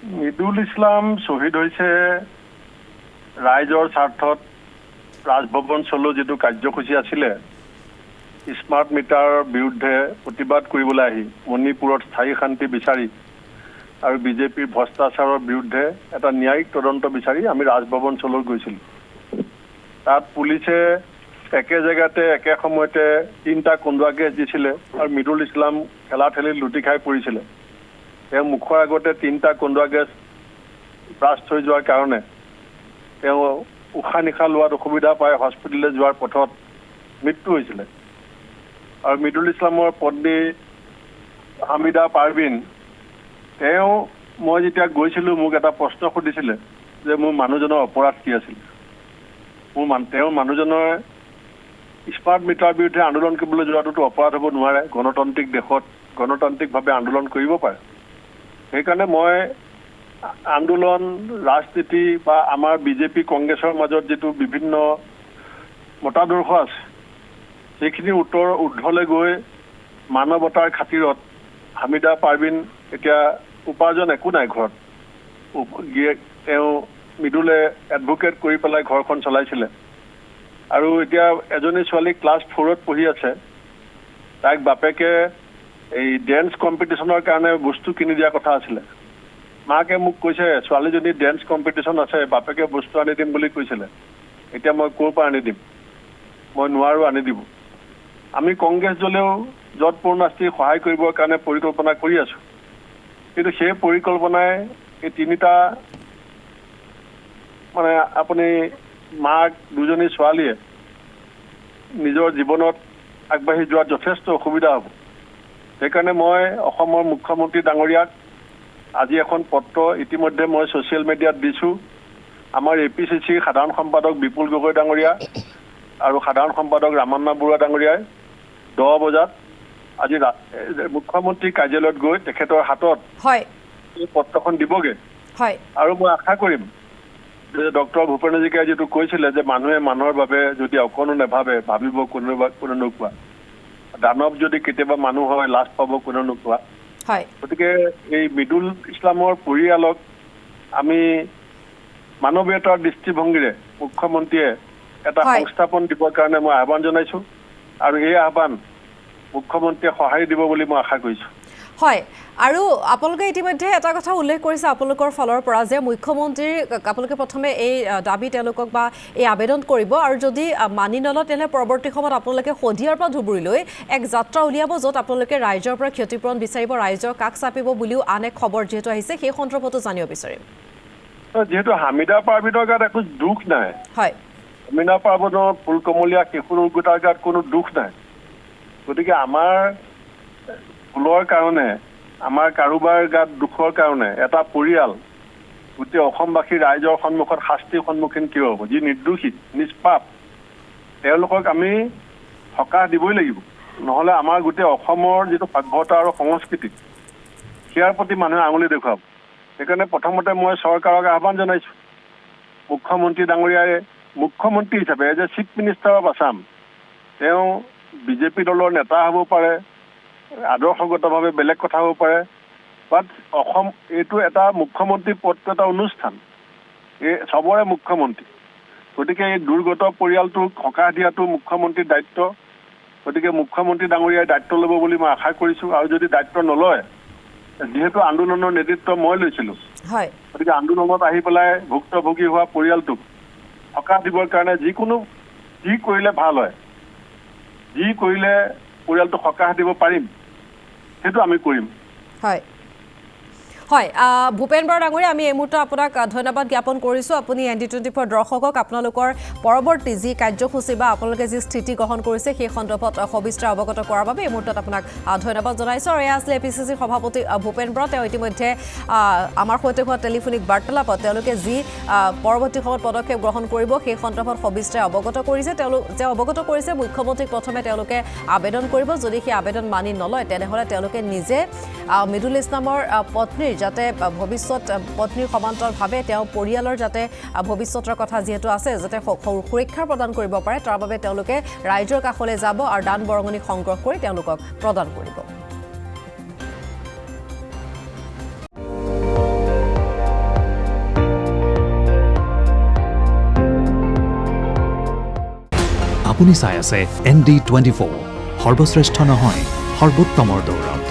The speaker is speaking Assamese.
মিদুল ইছলাম শ্বহীদ হৈছে ৰাইজৰ স্বাৰ্থত ৰাজভৱন চলো যিটো কাৰ্যসূচী আছিলে স্মাৰ্ট মিটাৰৰ বিৰুদ্ধে প্ৰতিবাদ কৰিবলৈ আহি মণিপুৰত স্থায়ী শান্তি বিচাৰি আৰু বিজেপিৰ ভ্ৰষ্টাচাৰৰ বিৰুদ্ধে এটা ন্যায়িক তদন্ত বিচাৰি আমি ৰাজভৱন চলোত গৈছিলোঁ। তাত পুলিচে একে জেগাতে একে সময়তে 3টা কন্দুৱা গেছ দিছিলে আৰু মিদুল ইছলাম ঠেলাঠেলিত লুটি খাই পৰিছিলে। তেওঁ মুখৰ আগতে 3টা কন্দুৱা গেছ ব্ৰাষ্ট হৈ যোৱাৰ কাৰণে তেওঁ উশাহ নিশাহ লোৱাত অসুবিধা পাই হস্পিটেললৈ যোৱাৰ পথত মৃত্যু হৈছিলে। আৰু মিদুল ইছলামৰ পত্নী হামিদা পাৰভিন তেওঁ মই যেতিয়া গৈছিলোঁ মোক এটা প্ৰশ্ন সুধিছিলে যে মোৰ মানুহজনৰ অপৰাধ কি আছিল। তেওঁৰ মানুহজনৰ স্মাৰ্ট মিটাৰৰ বিৰুদ্ধে আন্দোলন কৰিবলৈ যোৱাটোতো অপৰাধ হ'ব নোৱাৰে। গণতান্ত্ৰিক দেশত গণতান্ত্ৰিকভাৱে আন্দোলন কৰিব পাৰে। সেইকাৰণে মই আন্দোলন ৰাজনীতি বা আমাৰ বিজেপি কংগ্ৰেছৰ মাজত যিটো বিভিন্ন মতাদৰ্শ আছে সেইখিনি ঊৰ্ধলৈ গৈ মানৱতাৰ খাতিৰত হামিদা পাৰভিন এতিয়া উপাৰ্জন একো নাই ঘৰত। তেওঁ মিদুলে এডভোকেট কৰি পেলাই ঘৰখন চলাইছিলে আৰু এতিয়া এজনী ছোৱালী ক্লাছ 4ত পঢ়ি আছে। তাইক বাপেকে এই ডেন্স কম্পিটিশ্যনৰ কাৰণে বস্তু কিনি দিয়া কথা আছিলে। মাকে মোক কৈছে ছোৱালীজনী ডেন্স কম্পিটিশ্যন আছে বাপেকে বস্তু আনি দিম বুলি কৈছিলে। এতিয়া মই ক'ৰ পৰা আনি দিম, মই নোৱাৰোঁ আনি দিব। আমি কংগ্ৰেছ দলেও য'ত পূৰ্ণাস্তি সহায় কৰিবৰ কাৰণে পৰিকল্পনা কৰি আছোঁ, কিন্তু সেই পৰিকল্পনাই এই 3টা মানে আপুনি মাক দুজনী ছোৱালীয়ে নিজৰ জীৱনত আগবাঢ়ি যোৱাত যথেষ্ট অসুবিধা হ'ব। সেইকাৰণে মই অসমৰ মুখ্যমন্ত্ৰী ডাঙৰীয়াক আজি এখন পত্ৰ ইতিমধ্যে মই ছ'চিয়েল মিডিয়াত দিছোঁ। আমাৰ APCC সাধাৰণ সম্পাদক বিপুল গগৈ ডাঙৰীয়া আৰু সাধাৰণ সম্পাদক ৰামান্না বৰুৱা ডাঙৰীয়াই 10 বজাত আজি মুখ্যমন্ত্ৰী কাৰ্যালয়ত গৈ তেখেতৰ হাতত এই পত্ৰখন দিবগে। আৰু মই আশা কৰিম যে ডক্টৰ ভূপেন হাজৰিকাই যিটো কৈছিলে যে মানুহে মানুহৰ বাবে যদি অকণো নেভাবে ভাবিব কোনে নোকোৱা, দানৱ যদি কেতিয়াবা মানুহ হয় লাজ পাব কোনে নোকোৱা। গতিকে এই মিদুল ইছলামৰ পৰিয়ালক আমি মানৱীয়তাৰ দৃষ্টিভংগীৰে মুখ্যমন্ত্ৰীয়ে এটা সংস্থাপন দিবৰ কাৰণে মই আহ্বান জনাইছোঁ আৰু এই আহ্বান মুখ্যমন্ত্ৰীয়ে সঁহাৰি দিব বুলি মই আশা কৰিছোঁ। হয়, আৰু আপোনালোকে ইতিমধ্যে এটা কথা উল্লেখ কৰিছে আপোনালোকৰ ফালৰ পৰা যে মুখ্যমন্ত্ৰীৰ আপোনালোকে প্ৰথমে এই দাবী তেওঁলোকক বা এই আবেদন কৰিব আৰু যদি মানি নলয় তেনেহ'লে পৰৱৰ্তী সময়ত আপোনালোকে শদিয়াৰ পৰা ধুবুৰীলৈ এক যাত্ৰা উলিয়াব য'ত আপোনালোকে ৰাইজৰ পৰা ক্ষতিপূৰণ বিচাৰিব, ৰাইজৰ কাষ চাপিব বুলিও আন এক খবৰ যিহেতু আহিছে সেই সন্দৰ্ভতো জানিব বিচাৰিম। যিহেতু হামিদা পাৰভিনৰ গাত একো দুখ নাই, হামিদা পাৰভিনৰ ফুলকমলীয়া শিশুৰ গোটাৰ গাত কোনো দুখ নাই। গতিকে আমাৰ ভুলৰ কাৰণে আমাৰ কাৰোবাৰ গাত দুখৰ কাৰণে এটা পৰিয়াল গোটেই অসমবাসী ৰাইজৰ সন্মুখত শাস্তিৰ সন্মুখীন কিয় হ'ব? যি নিৰ্দোষী নিষ্পাপ তেওঁলোকক আমি সকাহ দিবই লাগিব, নহ'লে আমাৰ গোটেই অসমৰ যিটো সভ্যতা আৰু সংস্কৃতি সেয়াৰ প্ৰতি মানুহে আঙুলি দেখুৱাব। সেইকাৰণে প্ৰথমতে মই চৰকাৰক আহ্বান জনাইছোঁ, মুখ্যমন্ত্ৰী ডাঙৰীয়াই মুখ্যমন্ত্ৰী হিচাপে as a chief minister of Assam, তেওঁ বিজেপি দলৰ নেতা হ'ব পাৰে, আদৰ্শগতভাৱে বেলেগ কথা হ'ব পাৰে, বাট অসম এইটো এটা মুখ্যমন্ত্ৰী পদটো এটা অনুষ্ঠান, এই চবৰে মুখ্যমন্ত্ৰী। গতিকে এই দুৰ্গত পৰিয়ালটোক সকাহ দিয়াটো মুখ্যমন্ত্ৰীৰ দায়িত্ব। গতিকে মুখ্যমন্ত্ৰী ডাঙৰীয়াই দায়িত্ব ল'ব বুলি মই আশা কৰিছোঁ। আৰু যদি দায়িত্ব নলয়, যিহেতু আন্দোলনৰ নেতৃত্ব মই লৈছিলোঁ, গতিকে আন্দোলনত আহি পেলাই ভুক্তভোগী হোৱা পৰিয়ালটোক সকাহ দিবৰ কাৰণে যি কৰিলে ভাল হয়, যি কৰিলে পৰিয়ালটোক সকাহ দিব পাৰিম সেইটো আমি কৰিম। হয়, ভূপেন বৰা ডাঙৰীয়া, আমি এই মুহূৰ্তত আপোনাক ধন্যবাদ জ্ঞাপন কৰিছোঁ। আপুনি ND24 দৰ্শকক আপোনালোকৰ পৰৱৰ্তী যি কাৰ্যসূচী বা আপোনালোকে যি স্থিতি গ্ৰহণ কৰিছে সেই সন্দৰ্ভত সবিস্তাৰ অৱগত কৰাৰ বাবে এই মুহূৰ্তত আপোনাক ধন্যবাদ জনাইছোঁ। আৰু এয়া আছিলে APCC সভাপতি ভূপেন বৰা। তেওঁ ইতিমধ্যে আমাৰ সৈতে হোৱা টেলিফোনিক বাৰ্তালাপত তেওঁলোকে যি পৰৱৰ্তী সময়ত পদক্ষেপ গ্ৰহণ কৰিব সেই সন্দৰ্ভত সবিস্তাৰে অৱগত কৰিছে। তেওঁ অৱগত কৰিছে মুখ্যমন্ত্ৰীক প্ৰথমে তেওঁলোকে আবেদন কৰিব, যদি সেই আবেদন মানি নলয় তেনেহ'লে তেওঁলোকে নিজে মিদুল ইছলামৰ পত্নীৰ যাতে ভৱিষ্যত পত্নীৰ সমান্তৰালভাৱে তেওঁ পৰিয়ালৰ যাতে ভৱিষ্যতৰ কথা যিহেতু আছে যাতে সুৰক্ষা প্ৰদান কৰিব পাৰে তাৰ বাবে তেওঁলোকে ৰাইজৰ কাষলৈ যাব আৰু দান বৰঙণি সংগ্ৰহ কৰি তেওঁলোকক প্ৰদান কৰিব। আপুনি চাই আছে ND24 সৰ্বশ্ৰেষ্ঠ নহয় সৰ্বোত্তমৰ দৌৰত।